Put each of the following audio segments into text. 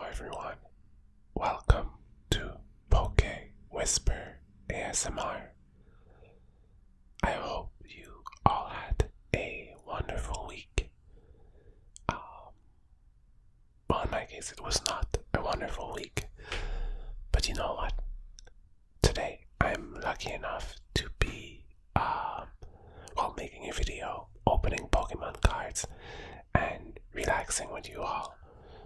everyone. Welcome to Poke Whisper ASMR. I hope you all had a wonderful week. Well, in my case, it was not a wonderful week. But you know what? Today, I'm lucky enough to be, making a video, opening Pokemon cards, and relaxing with you all.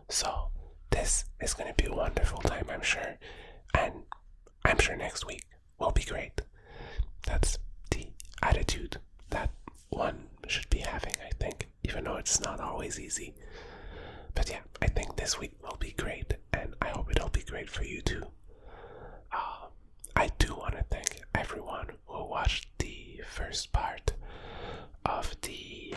So, this is going to be a wonderful time, I'm sure. And I'm sure next week will be great. That's the attitude that one should be having, I think, even though it's not always easy. But yeah, I think this week will be great, and I hope it'll be great for you too. I do want to thank everyone who watched the first part of the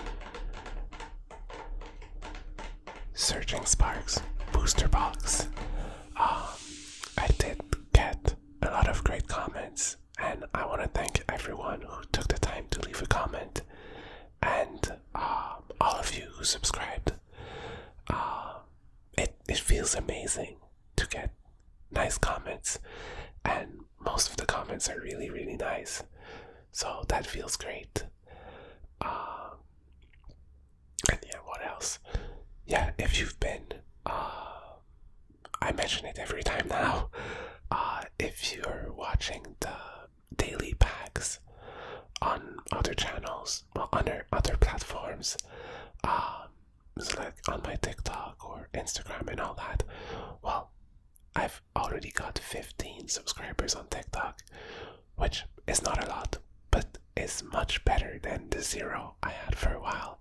Searching Sparks booster box. I did get a lot of great comments, and I want to thank everyone who took the time to leave a comment, and all of you who subscribed. It feels amazing to get nice comments, and most of the comments are really, really nice. So that feels great. And yeah, what else? Yeah, if you've been, I mention it every time now, if you're watching the daily packs on other channels, well, on other platforms, so like on my TikTok or Instagram and all that, well, I've already got 15 subscribers on TikTok, which is not a lot, but is much better than the 0 I had for a while.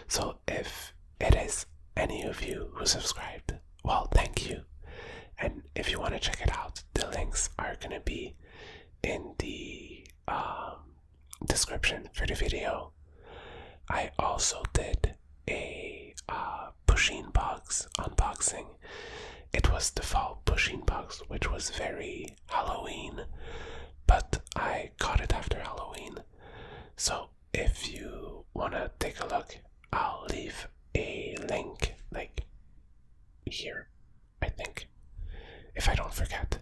So if it is any of you who subscribed, well, thank you. And if you want to check it out, the links are going to be in the description for the video. I also did a Pusheen box unboxing. It was the fall Pusheen box, which was very Halloween, but I got it after Halloween. So if you want to take a look, I'll leave a link like here, I think, if I don't forget.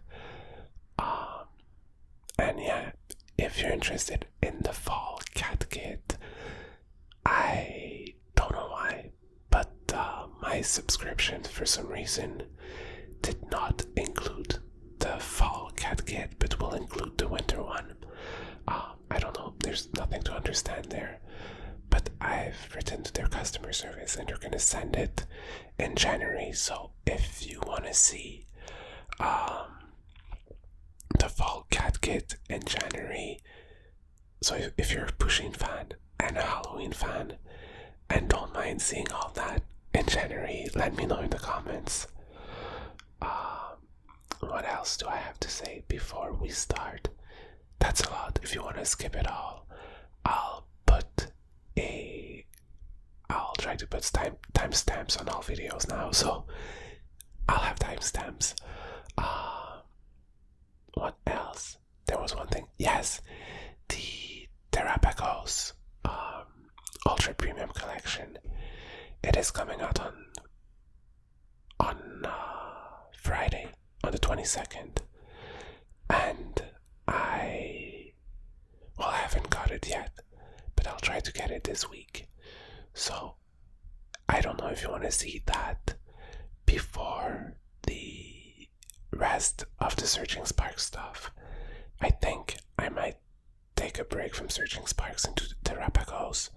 And yeah, if you're interested in the fall cat kit, I don't know why, but my subscription for some reason did not include the fall cat kit, but will include the winter one. I don't know, there's nothing to understand there, but I've written to their customer service and they're gonna send it in January. So if you want to see the fall cat kit in January, so if you're a Pusheen fan and a Halloween fan and don't mind seeing all that in January, let me know in the comments. What else do I have to say before we start? That's a lot. If you want to skip it all, I'll try to put timestamps on all videos now, so I'll have timestamps. What else? There was one thing. Yes, the Terrapagos Ultra Premium Collection. It is coming out on Friday, on the 22nd, and I haven't got it yet, but I'll try to get it this week. So I don't know if you want to see that before the rest of the Searching Sparks stuff. I think I might take a break from Searching Sparks into the Terrapagos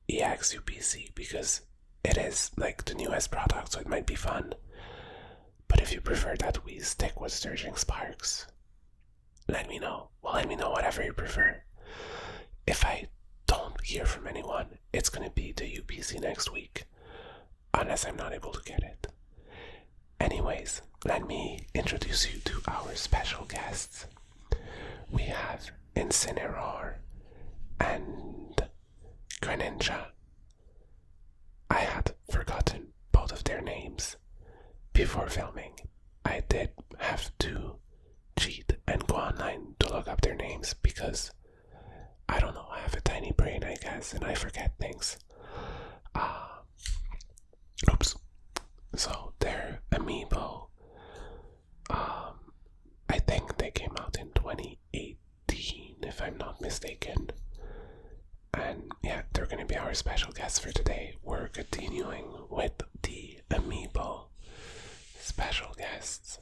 EX UPC, because it is like the newest product, so it might be fun. But if you prefer that we stick with Searching Sparks, let me know. Well, let me know whatever you prefer. If I don't hear from anyone, it's gonna be the UPC next week, unless I'm not able to get it. Anyways, let me introduce you to our special guests. We have Incineroar and Greninja. I had forgotten both of their names before filming. I did have to cheat and go online to look up their names because I don't know, I have a tiny brain, I guess, and I forget things. Oops. So they're a meme amiibo. I think they came out in 2018, if I'm not mistaken. And yeah, they're going to be our special guests for today. We're continuing with the amiibo special guests.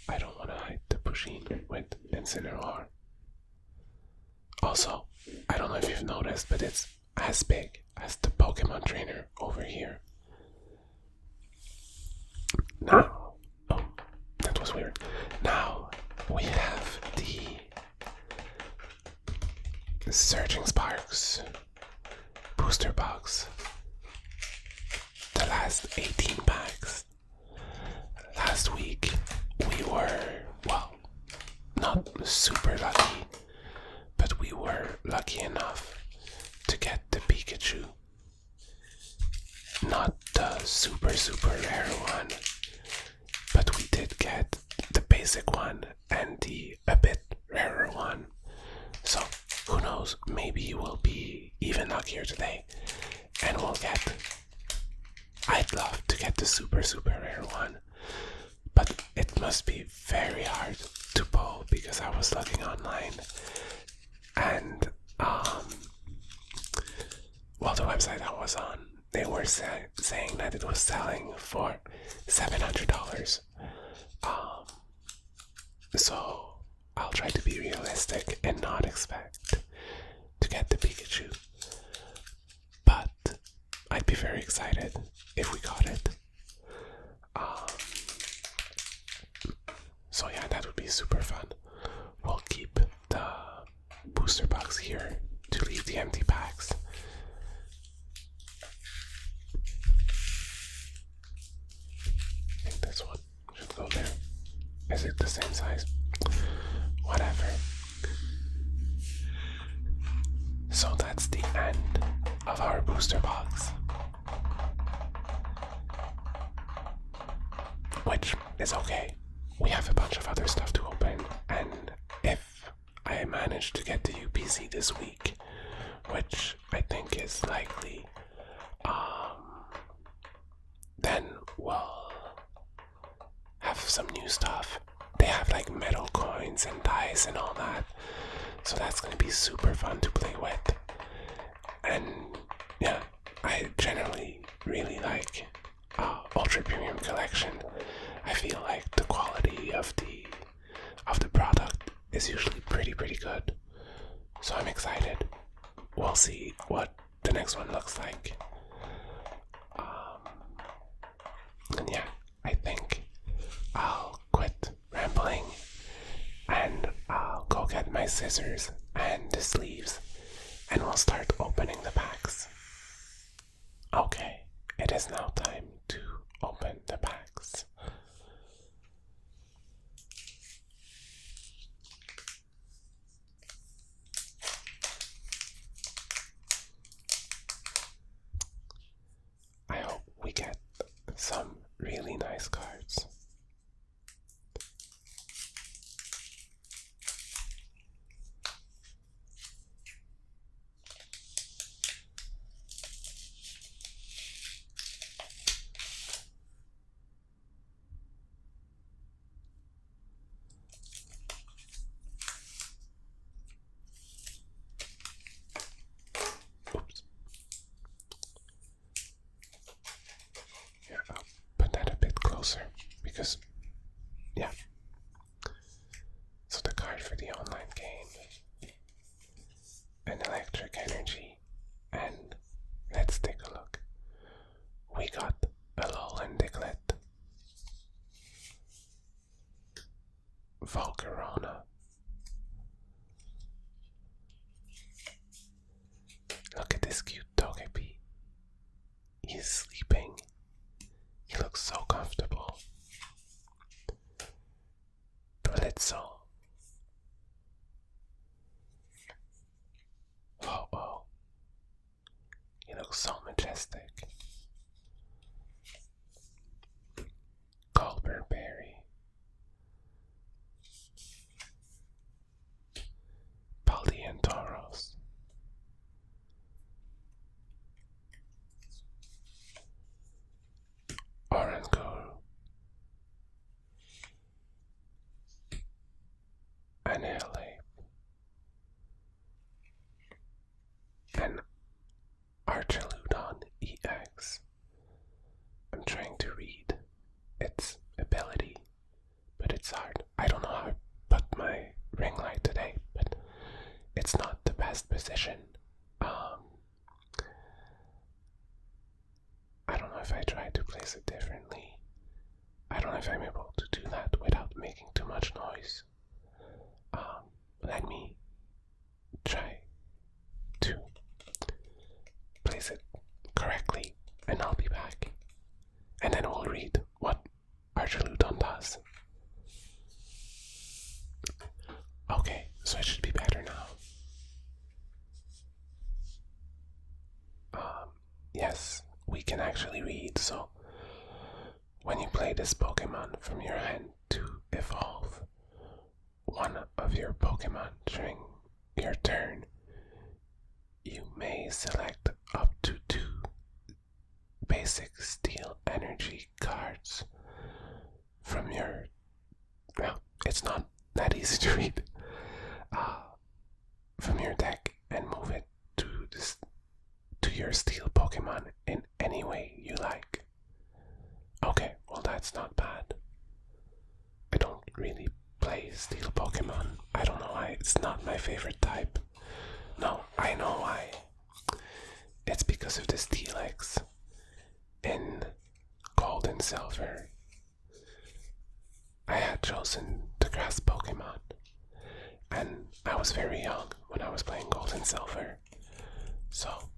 I don't want to hide the Pusheen with Incineroar. Also, I don't know if you've noticed, but it's as big as the Pokemon trainer over here. Now, oh, that was weird. Now we have the Surging Sparks booster box. The last 18 packs. Last week we were, well, not super lucky, but we were lucky enough to get the Pikachu. Not the super rare one, but we did get the basic one and the a bit rarer one. So who knows, maybe we'll be even luckier today and we'll get, I'd love to get the super rare one, but it must be very hard to pull because I was looking online and well, the website I was on, they were saying that it was selling for $700. So I'll try to be realistic and not expect to get the Pikachu. But I'd be very excited if we got it. So yeah, that would be super fun. We'll keep the booster box here to leave the empty packs. I think this one should go there. Is it the same size? Whatever. So that's the end of our booster box. Which is okay. We have a bunch of other stuff to open, and if I manage to get to UPC this week, which I think is likely, then we'll have some new stuff. They have like metal coins and dice and all that, so that's gonna be super fun to play with. And yeah, I generally really like Ultra Premium Collection. I feel like the quality of the product is usually pretty good, so I'm excited. We'll see what the next one looks like. And yeah, I think I'll quit rambling and I'll go get my scissors and the sleeves and we'll start opening the packs. Okay, it is now time to open the packs. I hope we get some really nice cards. Oops. Here, I'll put that a bit closer because, yeah. So the card for the online game, an electric energy, and let's take a look. We got a Alolan Diglett, Volcarona, look at this cute Togepi. He's sleeping. He looks so comfortable. Blitzel. Oh. He looks so majestic. Colbert Berry. Baldi and Tauros. its ability, but it's hard. I don't know how I put my ring light today, but it's not the best position. I don't know if I try to place it differently. I don't know if I'm able to do that without making too much noise. Let me try to place it correctly, and I'll be back. And then we'll read what Archeludon does. Okay, so it should be better now. Yes, we can actually read, so when you play this Pokemon from your hand to evolve one of your Pokemon during your turn, you may select up to 2 basic steel energy cards from your, well, it's not that easy to read, from your deck and move it to your steel Pokemon in any way you like. Okay, well that's not bad. I don't really play steel Pokemon. I don't know why, it's not my favorite type. No, I know why. It's because of the Steelix in Gold and Silver. I had chosen the grass Pokemon, and I was very young when I was playing Gold and Silver. So,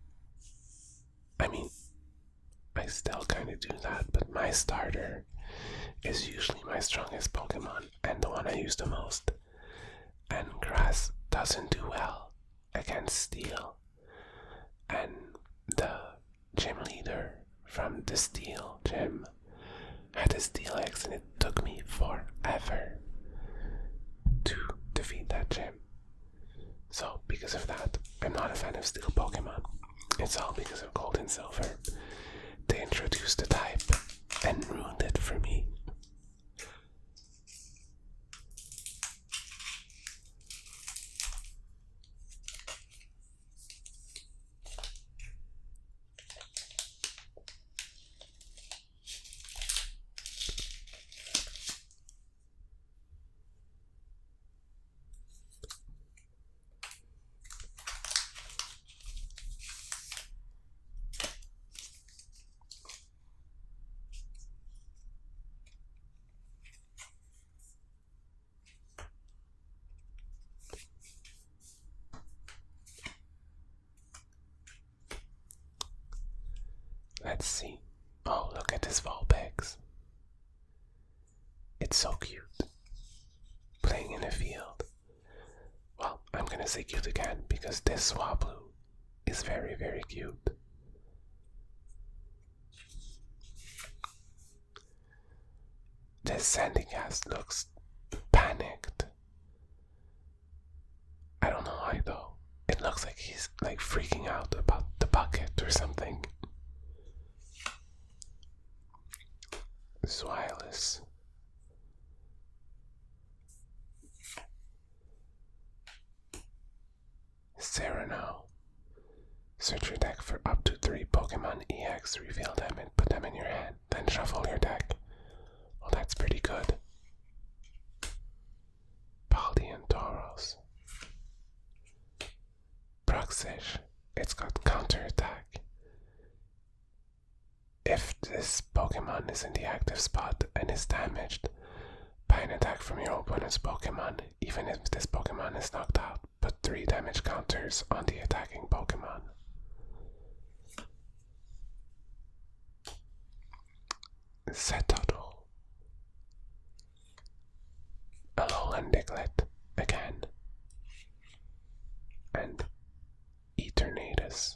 I mean, I still kind of do that, but my starter is usually my strongest Pokemon and the one I use the most. And grass doesn't do well against steel. And the gym leader from the steel gym had a Steelix, and it took me forever to defeat that gym. So because of that, I'm not a fan of steel Pokemon. It's all because of Gold and Silver. They introduced the type and ruined it for me. Let's see. Oh, look at this Vulpix. It's so cute. Playing in a field. Well, I'm gonna say cute again because this Swablu is very, very cute. This Sandygast looks panicked. I don't know why though. It looks like he's like freaking out about the bucket or something. Swilus. Sereno. Search your deck for up to 3 Pokemon EX, reveal them and put them in your hand, then shuffle your deck. Well, that's pretty good. Paldean Tauros. Bruxish. It's got counterattack. If this Pokemon is in the active spot and is damaged by an attack from your opponent's Pokemon, even if this Pokemon is knocked out, put 3 damage counters on the attacking Pokemon. Setotl. Alolan Diglett again. And Eternatus.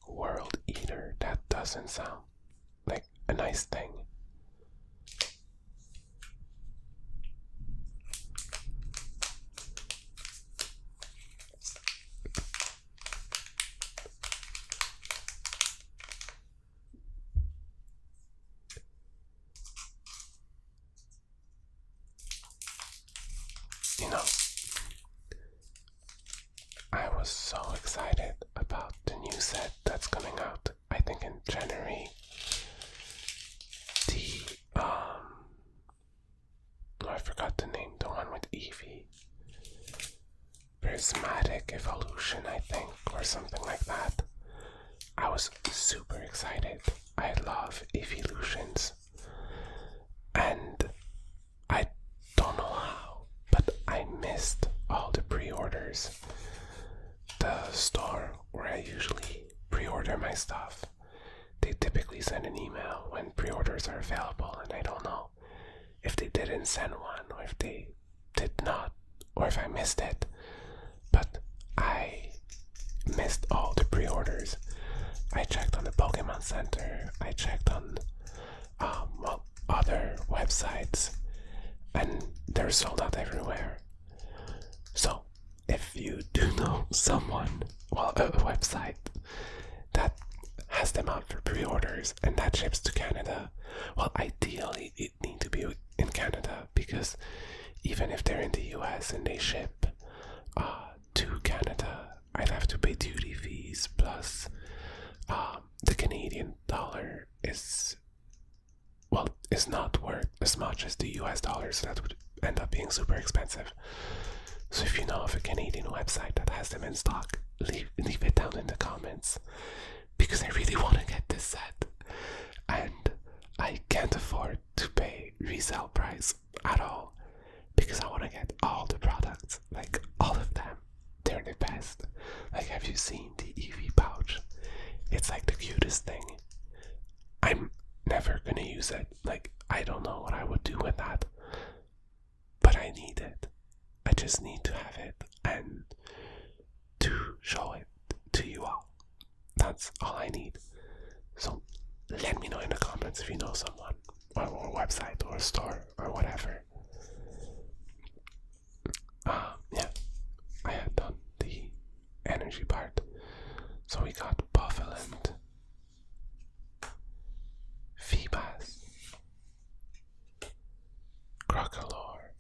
World Eater, that doesn't sound like a nice thing. You know, I was so excited excited about the new set that's coming out, I think in January. I forgot the name, the one with Eevee. Prismatic Evolution, I think, or something like that. I was super excited. I love evolutions. And I don't know how, but I missed all the pre-orders. The store where I usually pre-order my stuff, they typically send an email when pre-orders are available, and I don't know if they didn't send one or if they did not or if I missed it. But I missed all the pre-orders. I checked on the Pokémon Center, I checked on other websites, and they're sold out everywhere. So if you do know someone, well, a website that has them out for pre-orders and that ships to Canada, well, ideally it need to be in Canada, because even if they're in the US and they ship to Canada, I'd have to pay duty fees, plus the Canadian dollar is not worth as much as the US dollar, so that would end up being super expensive. So if you know of a Canadian website that has them in stock, leave it down in the comments, because I really want to get this set, and I can't afford to pay resale price at all, because I want to get all the products, like all of them. They're the best. Like, have you seen the Eevee pouch? It's like the cutest thing. I'm never gonna use it. Like, I don't know what I would do with that, but I need it. I just need to have it and to show it to you all. That's all I need. So let me know in the comments if you know someone, or a website or a store or whatever. Yeah, I had done the energy part. So we got Buffeland, Feebas, Crocolore.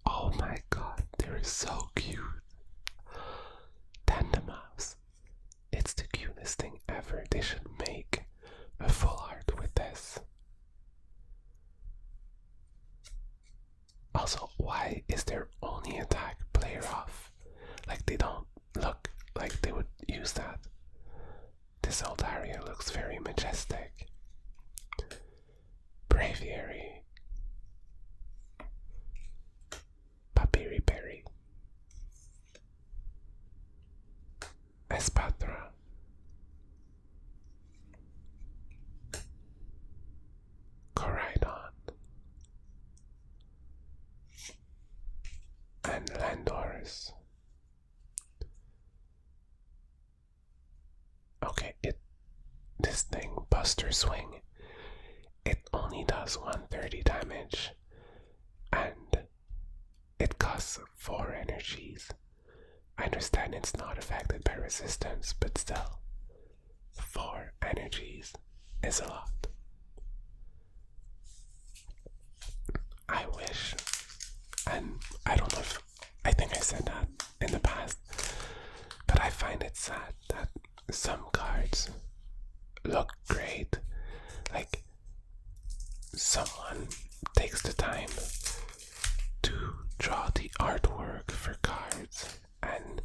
Oh my god, they're so cute. Tandemaus. It's the cutest thing ever. They should make a full art with this. Also, why is their only attack player off? Like, they don't look like they would use that. This Aldaria looks very majestic. Braviary, Papiri Berry, Espatra, Coridon, and Landorus. Okay, this thing, Buster Swing, it only does 130 damage, and it costs 4 energies. I understand it's not affected by resistance, but still, 4 energies is a lot. I wish, and I don't know if, I think I said that in the past, but I find it sad that some cards look great. Like, someone takes the time to draw the artwork for cards, and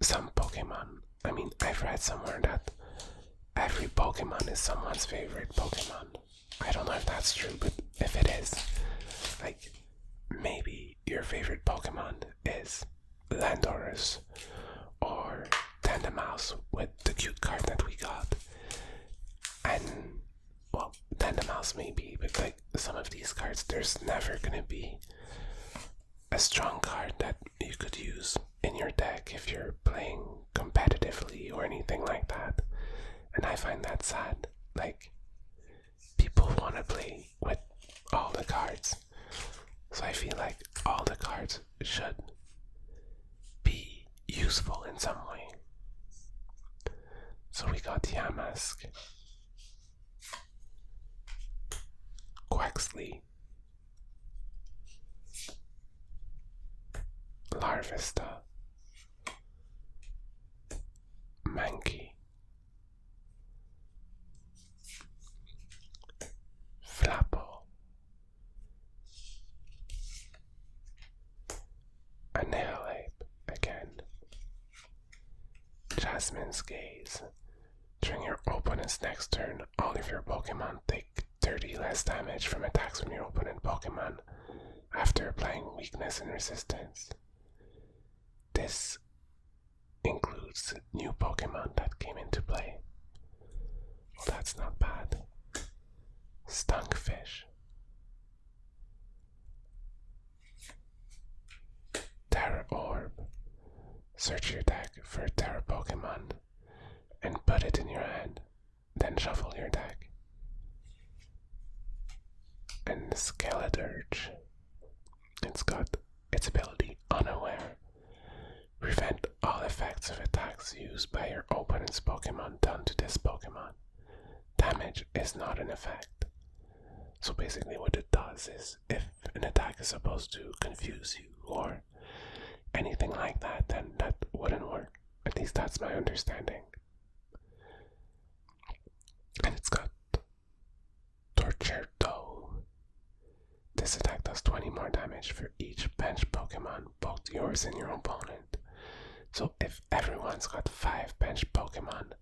some Pokemon, I mean, I've read somewhere that every Pokemon is someone's favorite Pokemon. I don't know if that's true, but if it is, like, maybe your favorite Pokemon is Landorus or Tandemaus with the cute card that we got. And, well, Tandemaus maybe, but like some of these cards, there's never gonna be a strong card that you could use in your deck if you're playing competitively or anything like that. And I find that sad. Like, people want to play with all the cards, so I feel like all the cards should be useful in some way. So we got Yamask, Quaxley, Larvesta, Mankey, Flapple, Annihilate again, Jasmine's Gaze. During your opponent's next turn, all of your Pokemon take 30 less damage from attacks from your opponent Pokemon after applying weakness and resistance. This includes new Pokemon that came into play. Well, that's not bad. Stunkfish, Terra Orb. Search your deck for a Terra Pokemon and put it in your hand, then shuffle your deck. And Skeledirge. It's got its ability Unaware. Prevent all effects of attacks used by your opponent's Pokemon done to this Pokemon. Damage is not an effect. So basically what it does is, if an attack is supposed to confuse you or anything like that, then that wouldn't work. At least that's my understanding. And it's got Torcerto. This attack does 20 more damage for each bench Pokemon, both yours and your opponent. So if everyone's got 5 bench Pokemon,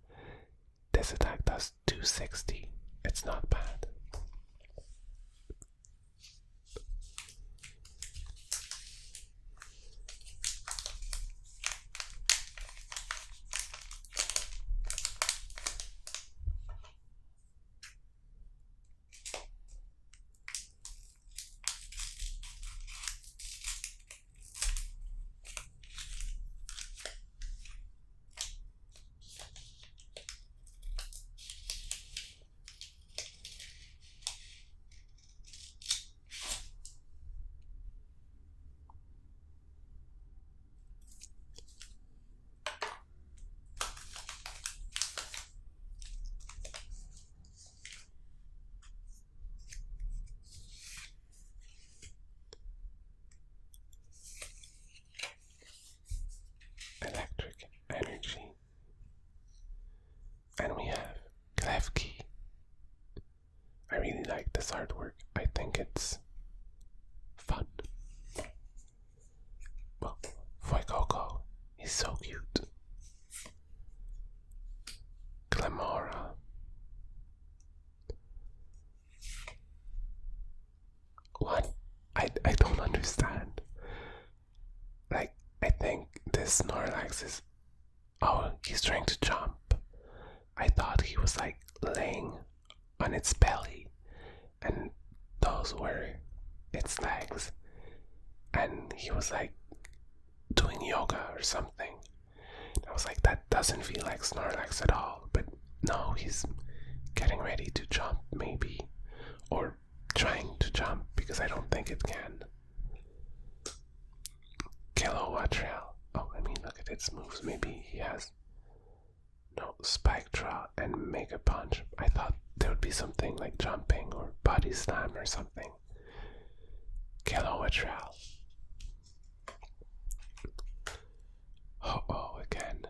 this attack does 260. It's not bad. Electric Energy. And we have Klefki. I really like this artwork. I think it's fun. Well, Fuecoco, he's so cute. Clamora. What? I don't understand. Like, I think this Snorlax is... Oh, he's trying to jump. I thought he was like laying on its belly and those were its legs. And he was like doing yoga or something. I was like, that doesn't feel like Snorlax at all. But no, he's getting ready to jump maybe. Or trying to jump because I don't think it can. Kilowattrel. Oh, I mean, look at its moves. Maybe he has no Spike Draw and Mega Punch. I thought there would be something like jumping or Body Slam or something. Kilowattrel. Oh, again.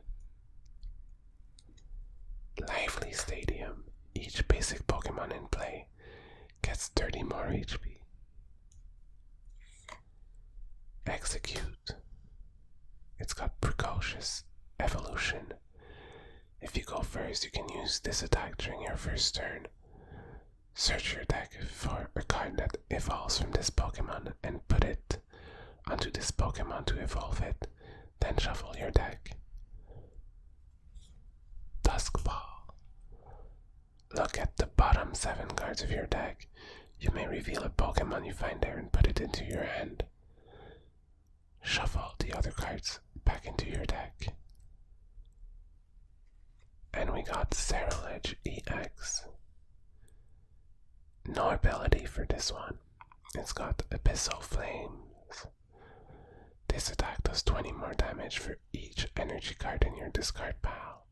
Lively Stadium. Each basic Pokemon in play gets 30 more HP. Execute. It's got Precocious Evolution. If you go first, you can use this attack during your first turn. Search your deck for a card that evolves from this Pokemon and put it onto this Pokemon to evolve it. Then shuffle your deck. Duskball. Look at the bottom 7 cards of your deck. You may reveal a Pokemon you find there and put it into your hand. Shuffle the other cards back into your deck. And we got Ceruledge EX. No ability for this one. It's got Abyssal Flames. This attack does 20 more damage for each energy card in your discard pile.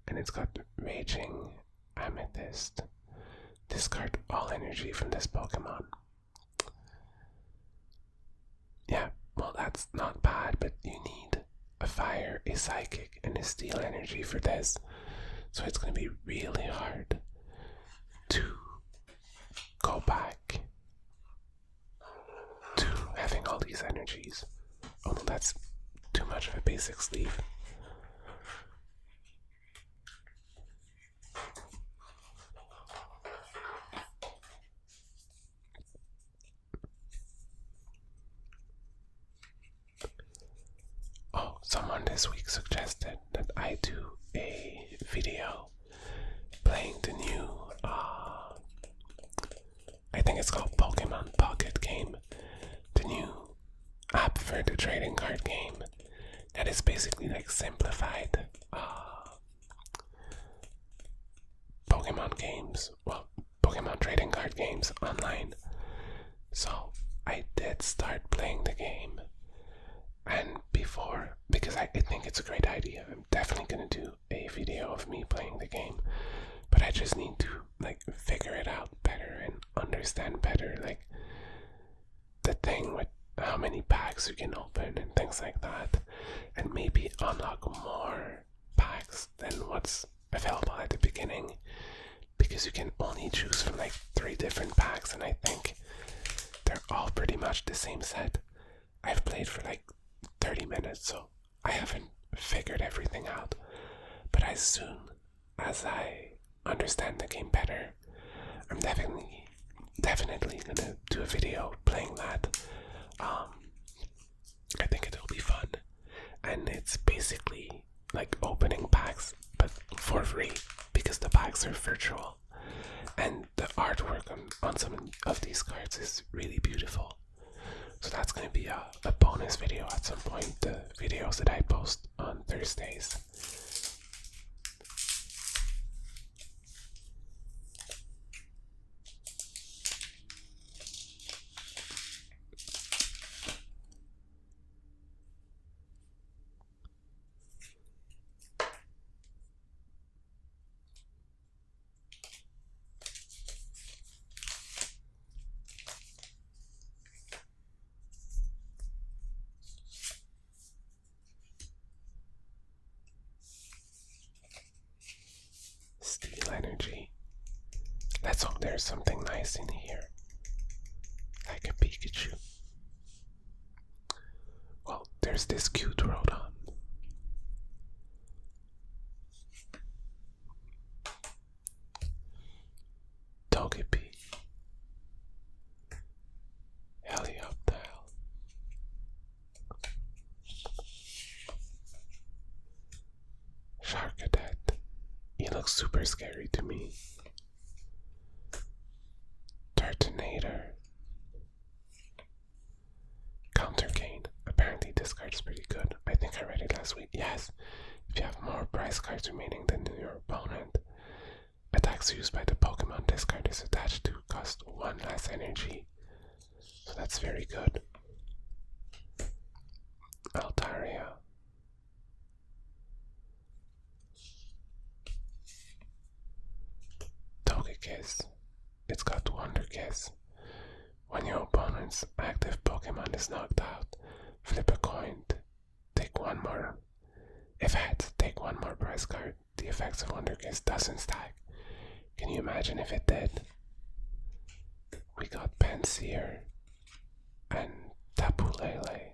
And it's got Raging Amethyst. Discard all energy from this Pokemon. Yeah, well, that's not bad, but you need a fire, a psychic, and a steel energy for this. So it's going to be really hard to go back to having all these energies. Oh no, that's too much of a basic sleeve. Oh, someone this week suggested that I do a video playing the new, I think it's called Pokémon Pocket Game, the new app for the trading card game that is basically like simplified Pokemon games, well, Pokemon trading card games online. So I did start playing the game, and before, because I think it's a great idea, I'm definitely gonna do a video of me playing the game, but I just need to like figure it out better and understand better, like the thing with how many packs you can open and things like that, and maybe unlock more packs than what's available at the beginning, because you can only choose from like 3 different packs, and I think they're all pretty much the same set. I've played for like 30 minutes, so I haven't figured everything out, but as soon as I understand the game better, I'm definitely gonna do a video playing that. I think it'll be fun, and it's basically like opening packs but for free, because the packs are virtual, and the artwork on some of these cards is really beautiful. So that's going to be a bonus video at some point, the videos that I post on Thursdays. Steel energy. Let's hope there's something nice in here, like a Pikachu. Well, there's this cute Rodon. Togepi. Helioptile. Sharkadet. He looks super scary to me. Turtonator. Countercane. Apparently this card is pretty good. I think I read it last week. Yes. If you have more prize cards remaining than your opponent, attacks used by the Pokemon this card is attached to cost 1 less energy. So that's very good. Altaria. Togekiss. It's got Wonder Kiss. When your opponent's active Pokemon is knocked out, flip a coin. Take 1 more. If heads, take 1 more prize card. The effects of Wonder Kiss doesn't stack. Can you imagine if it did? We got Panseer and Tapu Lele.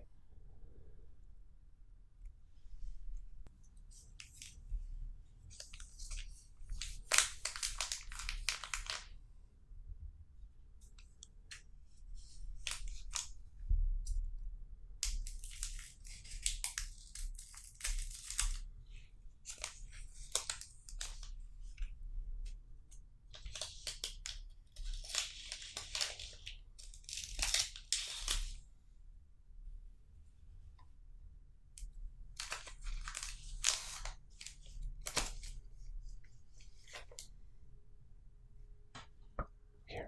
Here.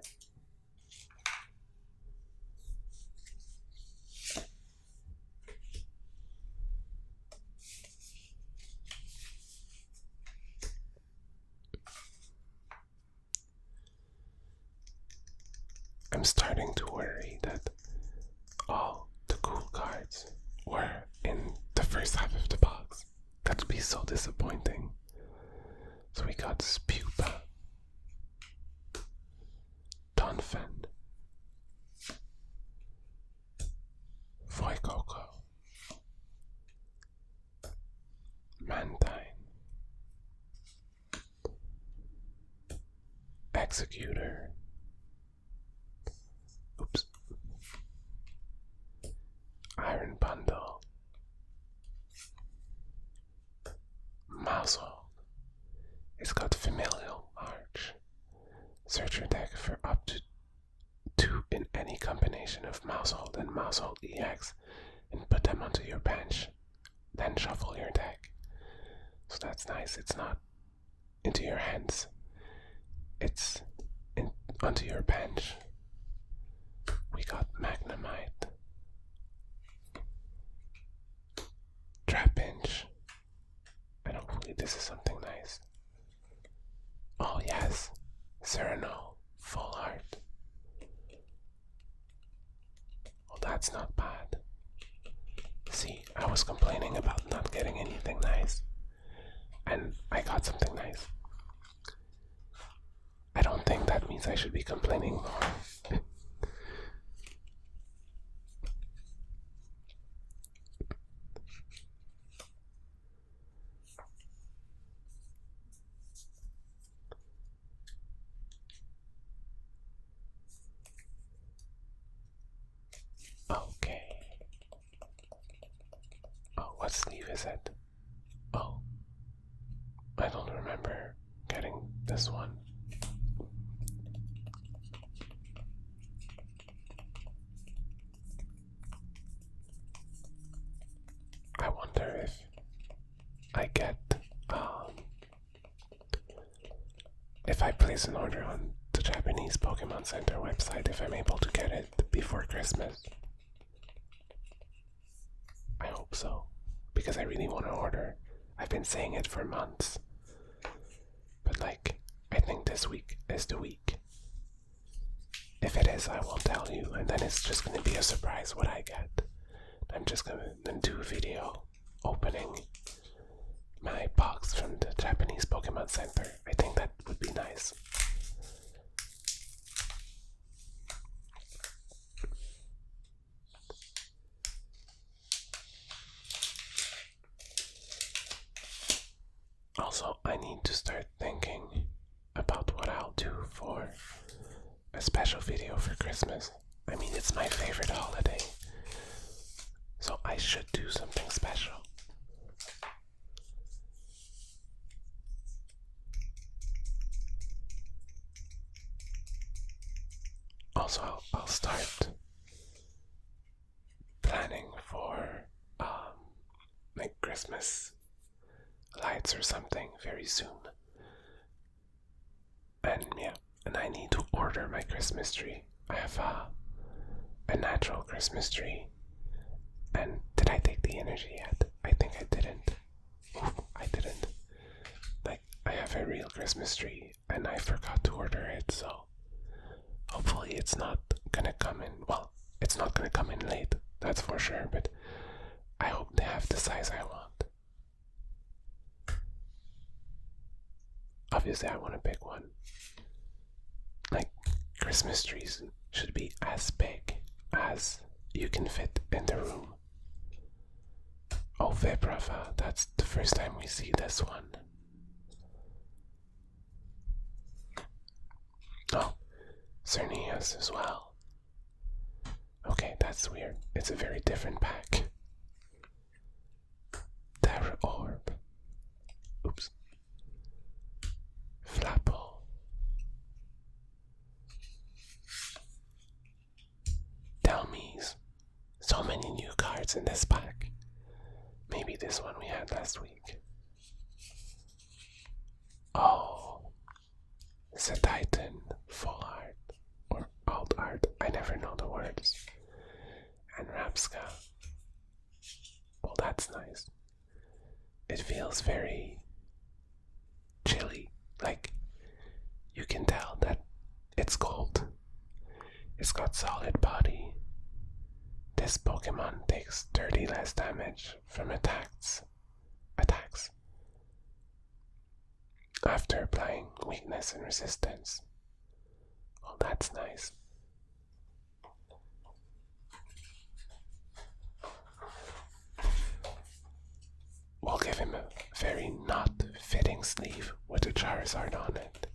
I'm starting to worry that all the cool cards were in the first half of so disappointing. So we got Spupa, Donphan, Fuecoco, Mantine, Executor, oops, Iron Bundle, Mousehold. It's got Familial March. Search your deck for up to 2 in any combination of Mousehold and Mousehold EX and put them onto your bench. Then shuffle your deck. So that's nice. It's not into your hands. It's onto your bench. We got Magnemite, Trapinch, and hopefully this is something nice. Oh yes, Cyrano, full art. Well, that's not bad. See, I was complaining about not getting anything nice, and I got something nice. I don't think that means I should be complaining more. Okay. Oh, what sleeve is it? Oh, I don't remember getting this one. I wonder if I get, if I place an order on the Japanese Pokemon Center website, if I'm able to get it before Christmas. I hope so, because I really want to order. I've been saying it for months. But I think this week is the week. If it is, I will tell you, and then it's just going to be a surprise what I get. I'm just going to then do a video opening my box from the Japanese Pokemon Center. I think that would be nice. Also, I need to start thinking about what I'll do for a special video for Christmas. I mean, it's my favorite holiday, so I should do something special. Also, I'll start planning for like Christmas lights or something very soon. And yeah, and I need to order my Christmas tree. I have a natural Christmas tree. And did I take the energy yet? I think I didn't. I didn't. I have a real Christmas tree and I forgot to order it, so hopefully it's not gonna come in. Well, it's not gonna come in late, that's for sure, but I hope they have the size I want. Obviously, I want a big one. Christmas trees should be as big as you can fit in the room. Oh, Vibrava, that's the first time we see this one. Oh, Cernias as well. Okay, that's weird. It's a very different pack. Terra Orb. Oops. Flapple. Delmise. So many new cards in this pack. Maybe this one we had last week. Oh. Titan, full art. Or alt art. I never know the words. And Rapska. Well, that's nice. It feels very chilly. You can tell that it's cold. It's got solid body. This Pokemon takes 30 less damage from attacks. after applying weakness and resistance. Well, that's nice. We'll give him a very not fitting sleeve with a Charizard on it.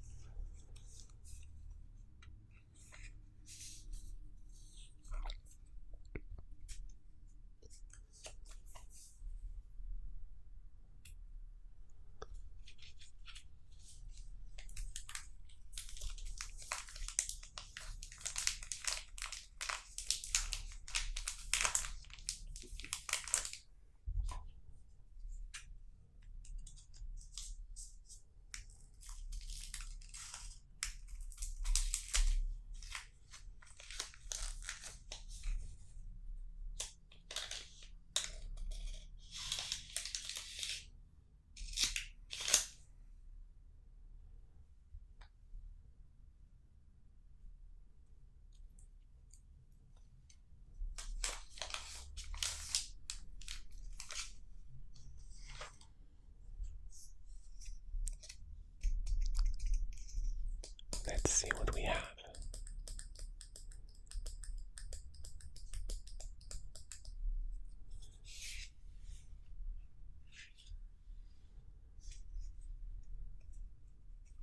Let's see what we have.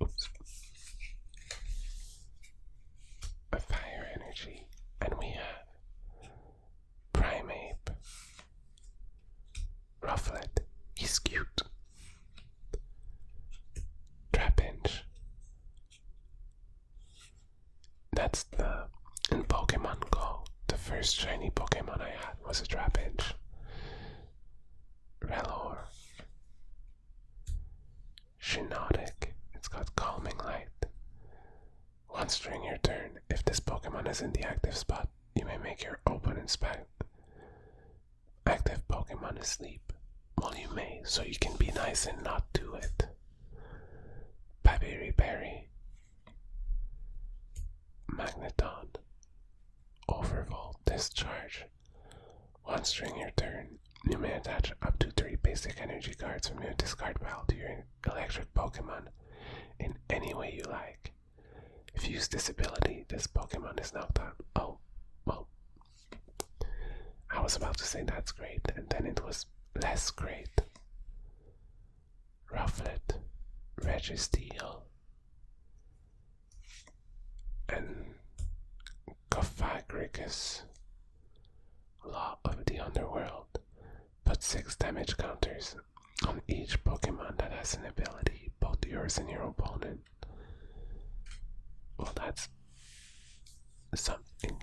Oops. A fire energy, and we have Primeape, Rufflet, he's cute, Trapinch. That's in Pokemon Go, the first shiny Pokemon I had was a Trapinch. Relor, Shiinotic, it's got Calming Light. Once during your turn, if this Pokemon is in the active spot, you may make your opponent's active Pokemon asleep. Well, you may, so you can be nice and not do it. Berry, Magneton, Overvolt, Discharge. Once during your turn, you may attach up to 3 basic energy cards from your discard pile to your electric Pokemon in any way you like. If you use this ability, this Pokemon is knocked out. Oh, well, I was about to say that's great, and then it was less great. Rufflet, Registeel, and Gophagricus, Law of the Underworld. Put 6 damage counters on each Pokemon that has an ability, both yours and your opponent. Well, that's something.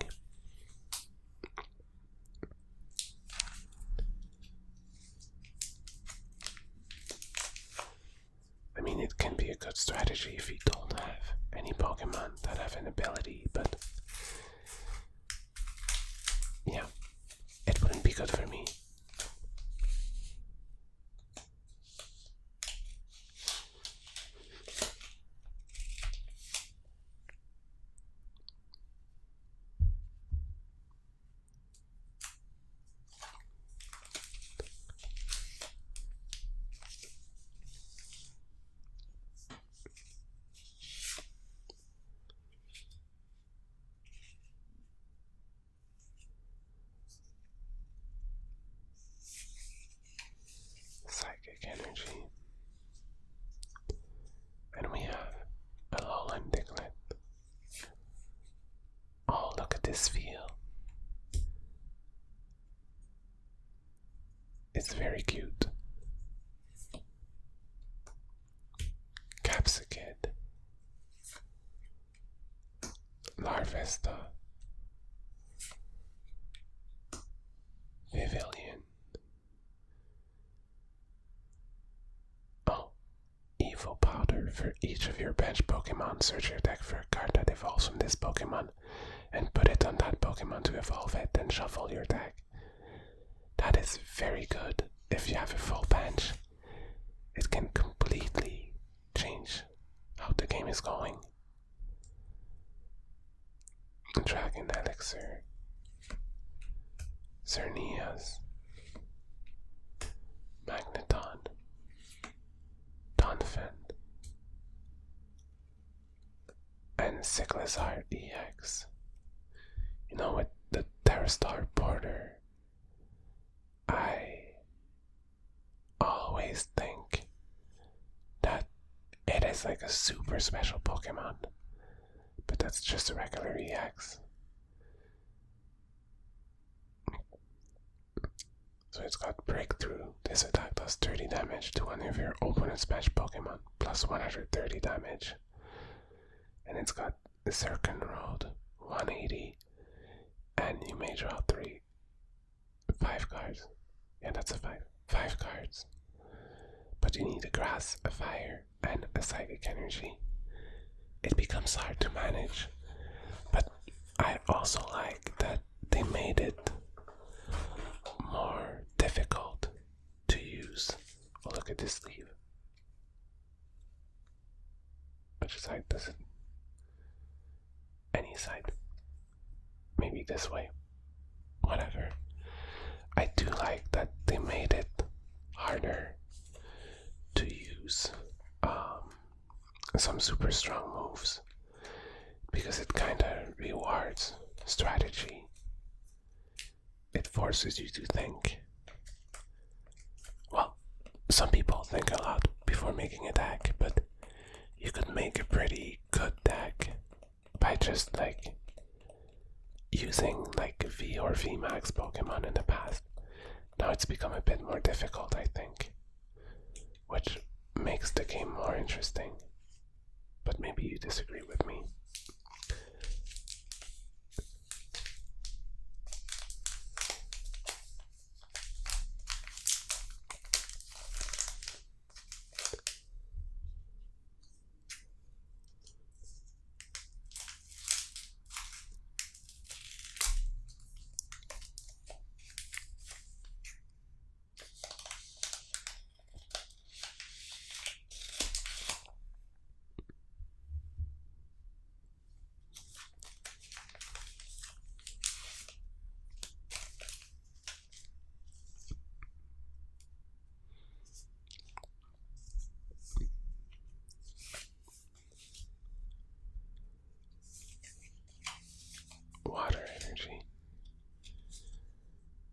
I mean, it can be a good strategy if you don't have any Pokemon that have an ability, but yeah, it wouldn't be good for me. Psychic Energy. And we have a Alolan Diglett. Oh, look at this feel. It's very cute. Capsicid, Larvesta, Vivillon. Oh, Evo Powder. For each of your bench Pokemon, search your deck for a card that evolves from this Pokemon and put it on that Pokemon to evolve it, then shuffle your deck. That is very good. If you have a full bench, it can completely change how the game is going. Dragon Elixir, Xerneas, Magneton, Donphan, Cyclizar EX. You know, with the Terrastar border, I always think that it is like a super special Pokemon, but that's just a regular EX. So it's got Breakthrough. This attack does 30 damage to one of your opponent's match Pokemon, plus 130 damage. And it's got Zircon Road, 180, and you may draw 5 cards. Yeah, that's a 5. 5 cards. But you need a Grass, a Fire, and a Psychic Energy. It becomes hard to manage, but I also like that they made it more difficult to use. Oh, look at this sleeve. Which side does it? Any side. Maybe this way. Whatever. I do like that they made it harder to use some super strong moves, because it kind of rewards strategy. It forces you to think. Well, some people think a lot before making a deck, but you could make a pretty good deck by just like using like V or V Max Pokemon in the past. Now it's become a bit more difficult, I think, which makes the game more interesting. But maybe you disagree with me. Water Energy.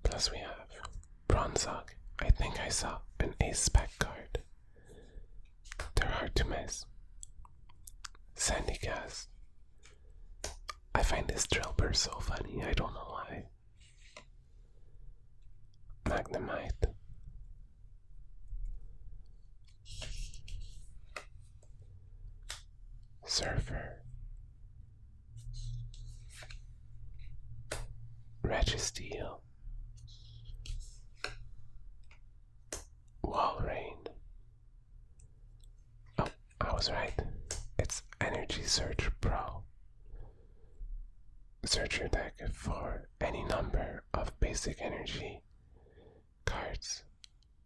Plus we have Bronzog. I think I saw an Ace Spec card. They're hard to miss. Sandy Gas. I find this Drillbur so funny, I don't know why. Magnemite. Surfer. Registeel. Walrein. Oh, I was right. It's Energy Search Pro. Search your deck for any number of basic energy cards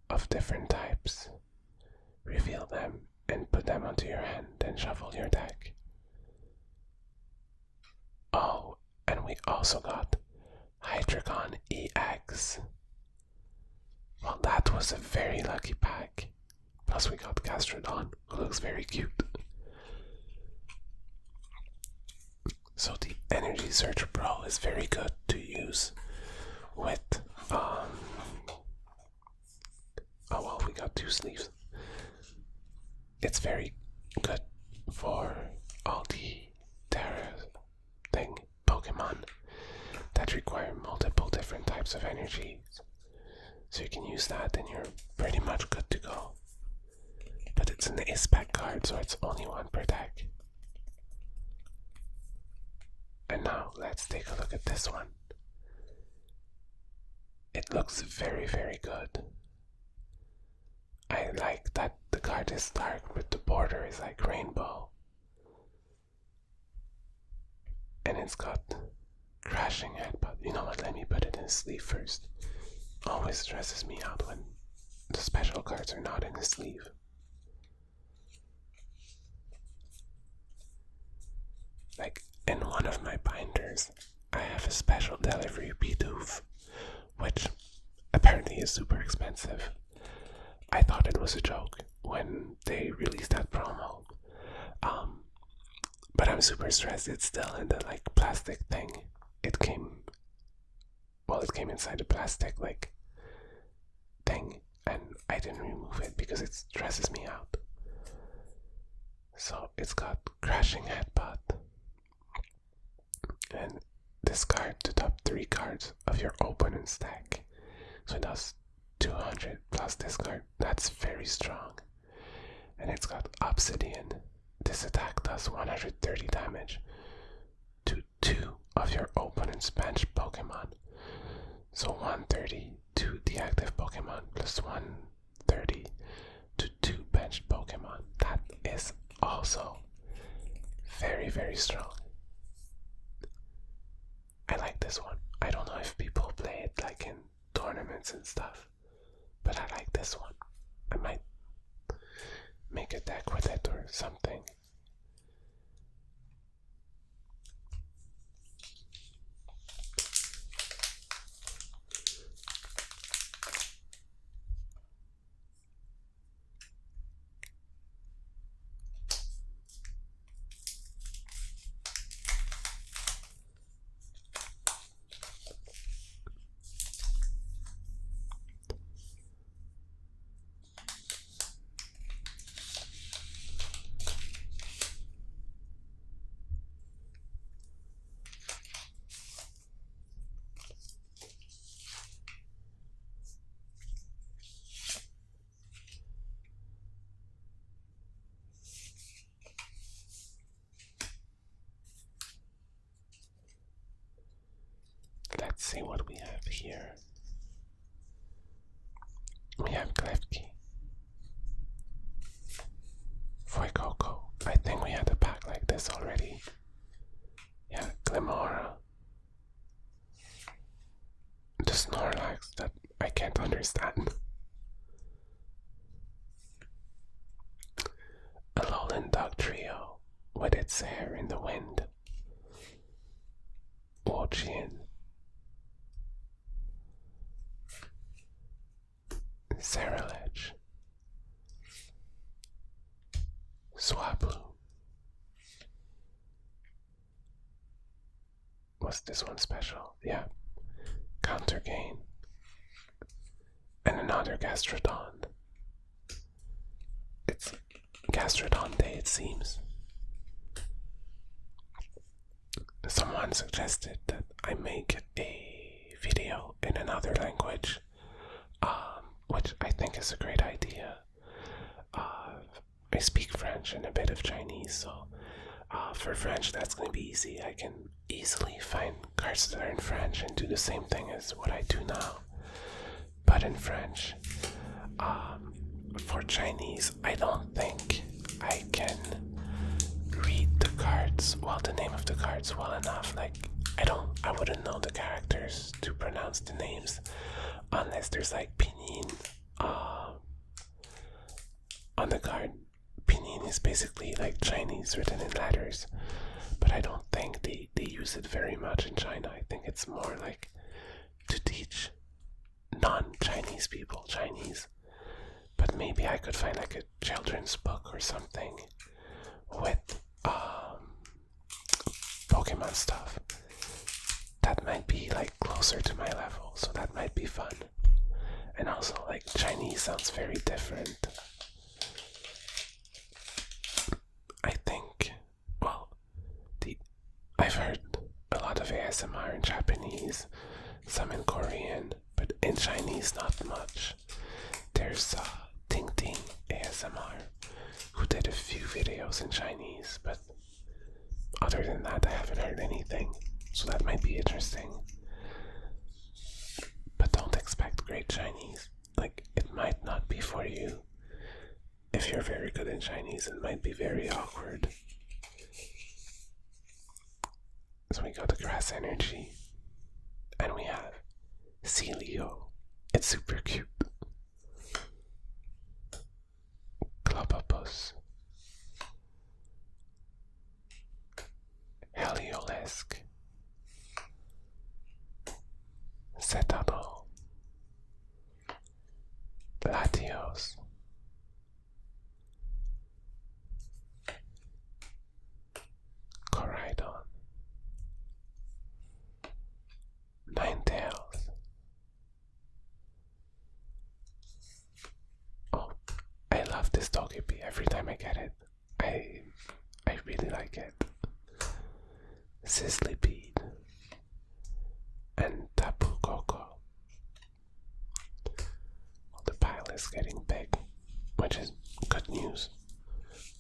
of different types. Reveal them and put them onto your hand, then shuffle your deck. Oh, and we also got Hydreigon EX. Well, that was a very lucky pack. Plus we got Gastrodon, who looks very cute. So the Energy Search Pro is very good to use with, oh well, we got 2 sleeves. It's very good for all the Terra thing Pokemon that require multiple different types of energies. So you can use that and you're pretty much good to go. But it's an Ace Pack card, so it's only 1 per deck. And now let's take a look at this one. It looks very, very good. I like that the card is dark, but the border is like rainbow. And it's got Crashing Headbutt. You know what, let me put it in the sleeve first. Always stresses me out when the special cards are not in the sleeve. Like, in one of my binders, I have a special delivery Bidoof, which apparently is super expensive. I thought it was a joke when they released that promo. But I'm super stressed. It's still in the like plastic thing. It came, well, it came inside the plastic like thing, and I didn't remove it because it stresses me out. So it's got crashing headbutt, and discard the top 3 cards of your opponent's stack. So it does 200 plus discard. That's very strong. And it's got obsidian. This attack does 130 damage to 2 of your opponent's bench Pokemon. So 130 to the active Pokemon plus 130 to 2 benched Pokemon. That is also very, very strong. I like this one. I don't know if people play it like in tournaments and stuff, but I like this one. I might make a deck with it or something. Let's see what we have here. We have Klefki, Fuecoco. I think we had a pack like this already. Yeah, Glimora. The Snorlax that I can't understand. A Lowland Dog Trio with its hair in the wind. Wochian. Cerulege, Swablu. Was this one special? Yeah. Counter gain. And another Gastrodon. It's Gastrodon Day, it seems. Someone suggested that I make a video in another language, which I think is a great idea. I speak French and a bit of Chinese, so for French that's going to be easy. I can easily find cards that are in French and do the same thing as what I do now, but in French. For Chinese, I don't think I can read the cards, well, the name of the cards well enough. Like, I wouldn't know the characters to pronounce the names unless there's like pinyin on the card. Pinyin is basically like Chinese written in letters, but I don't think they use it very much in China. I think it's more like to teach non-Chinese people Chinese. But maybe I could find like a children's book or something with Pokemon stuff. That might be like closer to my level, so that might be fun. And also, like, Chinese sounds very different. I think, well, I've heard a lot of ASMR in Japanese, some in Korean, but in Chinese not much. There's Ting Ting ASMR, who did a few videos in Chinese, but other than that I haven't heard anything, so that might be interesting. But don't expect great Chinese. Like, it might not be for you. If you're very good in Chinese, it might be very awkward. So we got the Grass Energy, and we have Celio. It's super cute. Clopopus, Heliolisk, Cetadol, Latios, every time I get it. I really like it. Sizzlipede and Tapu Koko. The pile is getting big, which is good news.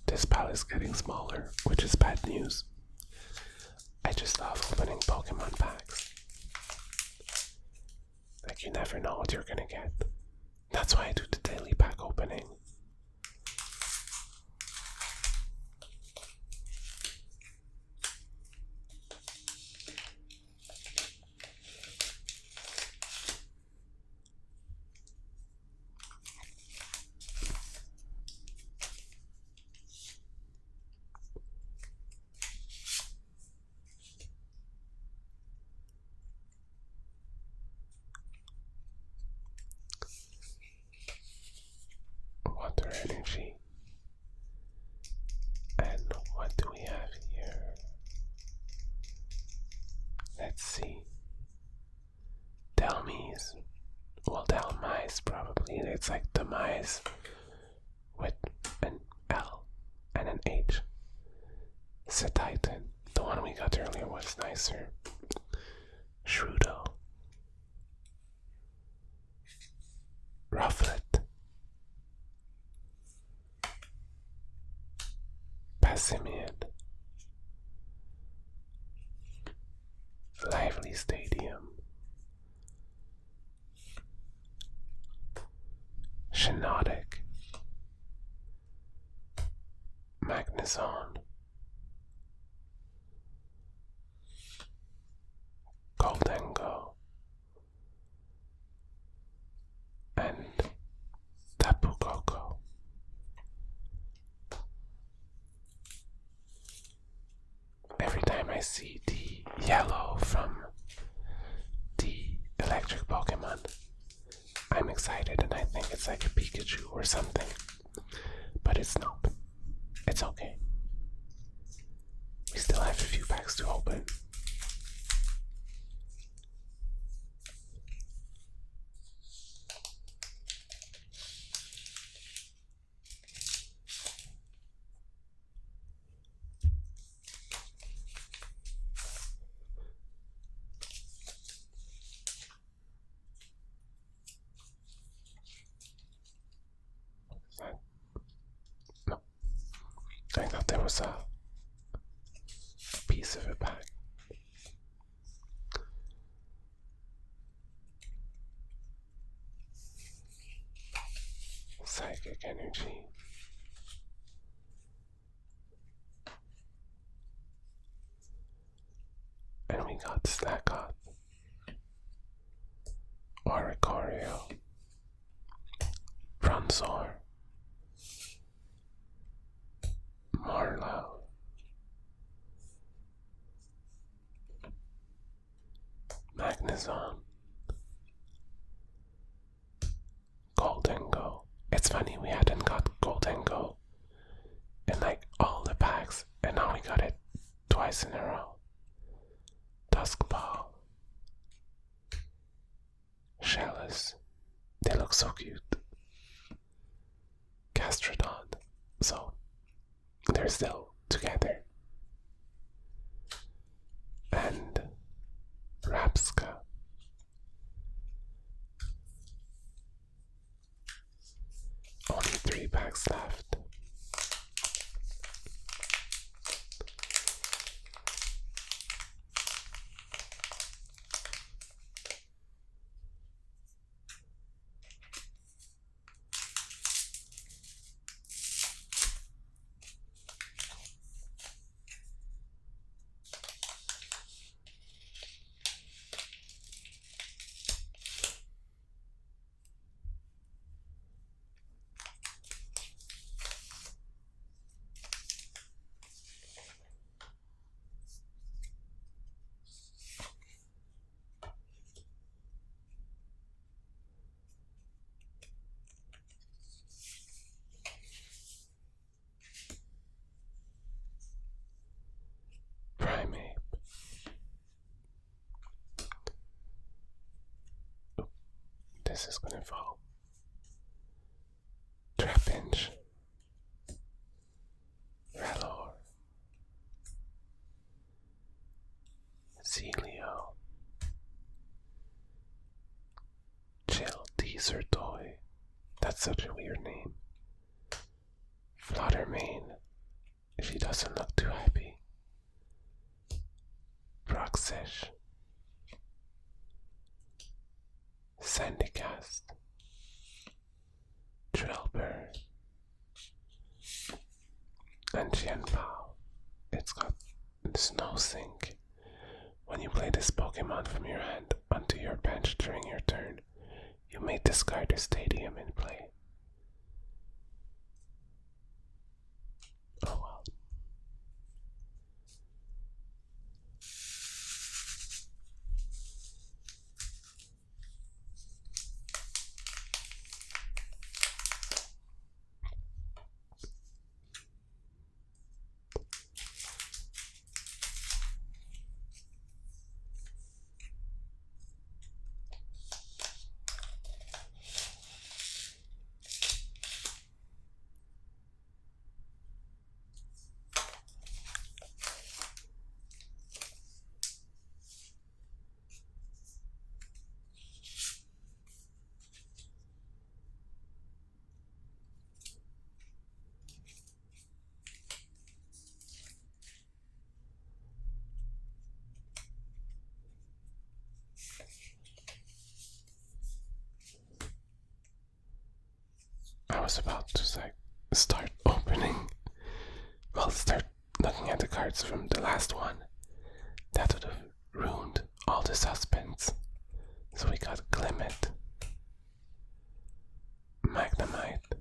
This pile is getting smaller, which is bad news. I just love opening Pokemon packs. Like, you never know what you're gonna get. That's why I do the daily pack opening. Water energy. And what do we have here? Let's see. Delmies. Well, Delmise probably. It's like Demise with an L and an H. Setitan. The one we got earlier was nicer. Shrudo. Rufflet. Passimian. Lively Stadium. Shinotic. Magnezone. Goldengo. And Tapu Koko. Every time I see the yellow from the electric Pokemon, I'm excited and I think it's like a Pikachu or something. But it's not. It's okay. We still have a few packs to open. No. I thought there was a piece of it back. Psychic energy. And we got Slackoth. Oricorio. Bronzor. Marlowe. Magnezone. Goldengo. It's funny we hadn't got Goldengo in like all the packs, and now we got it twice in a row. Duskball. Shellis. They look so cute. Gastrodon. So they're still together. And Rapska. Only 3 packs left. Primate. Oop, this is gonna fall. Trapinch. Laser Toy. That's such a weird name. Fluttermane. She doesn't look too happy. Proxish. Sandycast. Drillbur. And Xianbao. It's got Snow Sink. When you play this Pokemon from your hand onto your bench during your turn, you may discard a stadium in play. Oh well. I was about to start opening. Well, start looking at the cards from the last one. That would have ruined all the suspense. So we got Glimmet, Magnemite,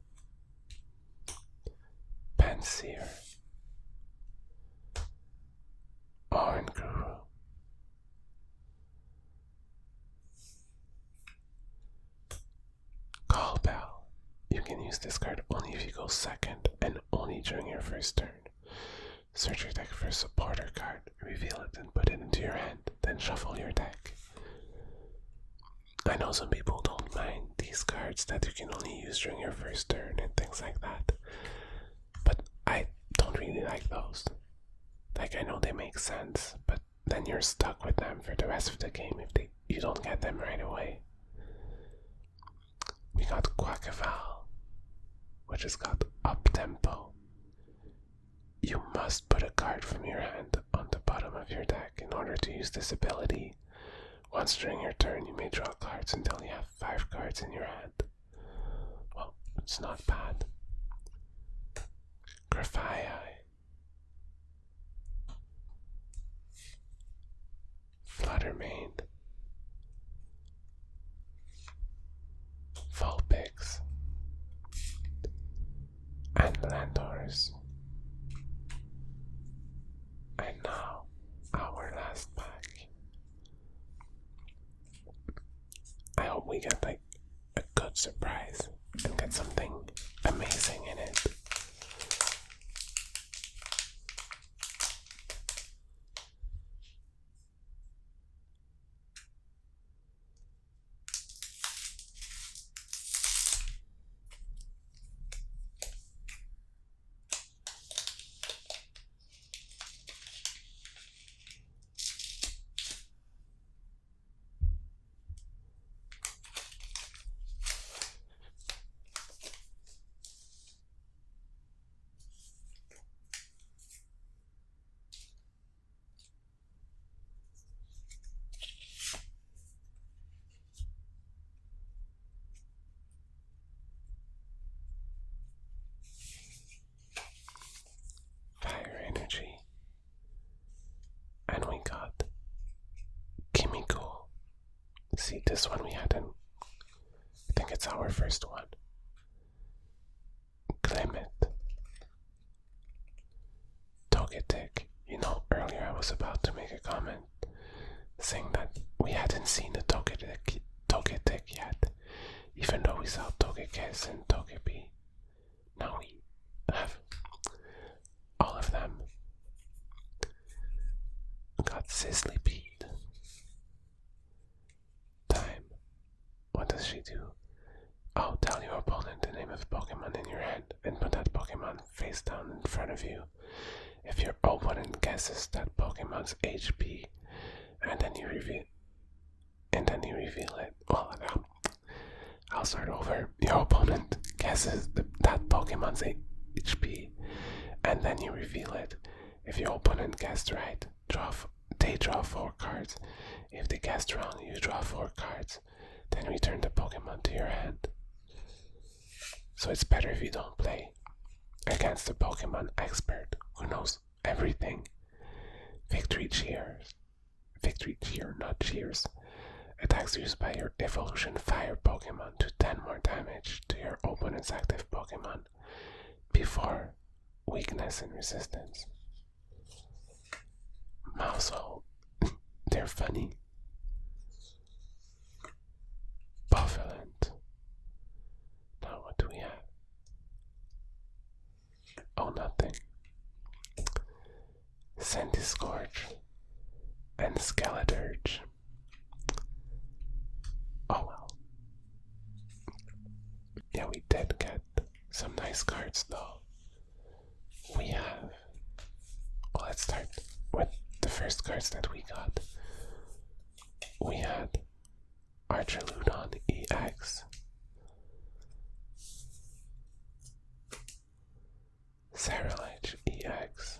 Panseer, Oranguru, Call Bell. You can use this card only if you go second and only during your first turn. Search your deck for a supporter card, reveal it and put it into your hand, then shuffle your deck. I know some people don't mind these cards that you can only use during your first turn and things like that, but I don't really like those. I know they make sense, but then you're stuck with them for the rest of the game if you don't get them right away. We got Quackval, which has got up tempo. You must put a card from your hand on the bottom of your deck in order to use this ability. Once during your turn, you may draw cards until you have 5 cards in your hand. Well, it's not bad. Grafaiai, Fluttermane, Vulpix, and Landorus. And now, our last pack. I hope we get a good surprise and get something amazing in it. And we got Kimiko. See, this one we hadn't. I think it's our first one. Clement, Togetic. Earlier I was about to make a comment saying that we hadn't seen a Togetic yet, even though we saw Togekiss and Togepi. Now we have all of them. Got Sizzlipede. Time. What does she do? Oh, tell your opponent the name of the Pokemon in your hand and put that Pokemon face down in front of you. If your opponent guesses that Pokemon's HP, and then you reveal it. Well, I'll start over. Your opponent guesses that Pokemon's HP, and then you reveal it. If your opponent guessed right, they draw 4 cards. If they guessed wrong, you draw 4 cards. Then return the Pokemon to your hand. So it's better if you don't play against a Pokemon expert who knows everything. Victory cheer, not cheers. Attacks used by your Evolution Fire Pokemon do 10 more damage to your opponent's active Pokemon before weakness and resistance. Mousehole, they're funny. Buffalent. Now what do we have? Oh, nothing. Centiscorch and Skeleturge. Oh well. Yeah, we did get some nice cards though. We have... Well, let's start with the first cards that we got. We had Archaludon EX, Sarilege EX,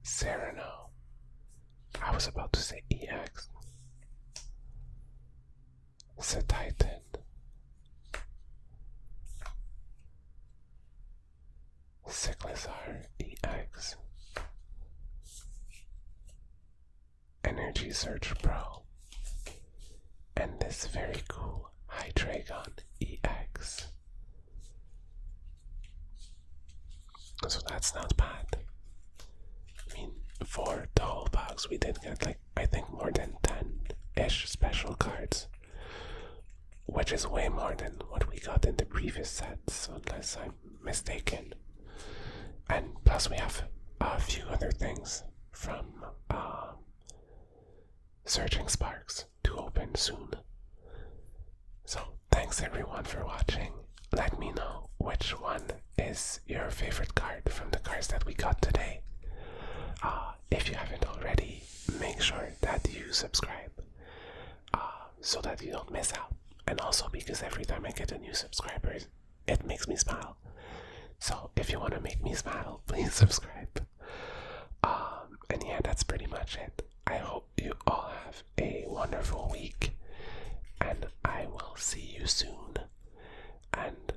Sereno. I was about to say EX. Setitan, Cyclizar EX, Energy Surge Pro, and this very cool Hydreigon EX. So that's not bad. I mean, for the whole box we did get like, I think more than 10-ish special cards, which is way more than what we got in the previous sets, unless I'm mistaken. And plus we have a few other things from Searching Sparks to open soon. So thanks everyone for watching. Let me know which one is your favorite card from the cards that we got today. If you haven't already, make sure that you subscribe so that you don't miss out. And also because every time I get a new subscriber, it makes me smile. So if you want to make me smile, please subscribe. And yeah, that's pretty much it. I hope you all have a wonderful week, and I will see you soon. And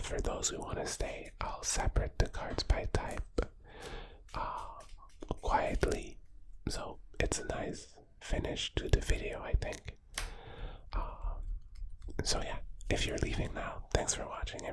for those who want to stay, I'll separate the cards by type quietly, so it's a nice finish to the video, I think. So yeah, if you're leaving now, thanks for watching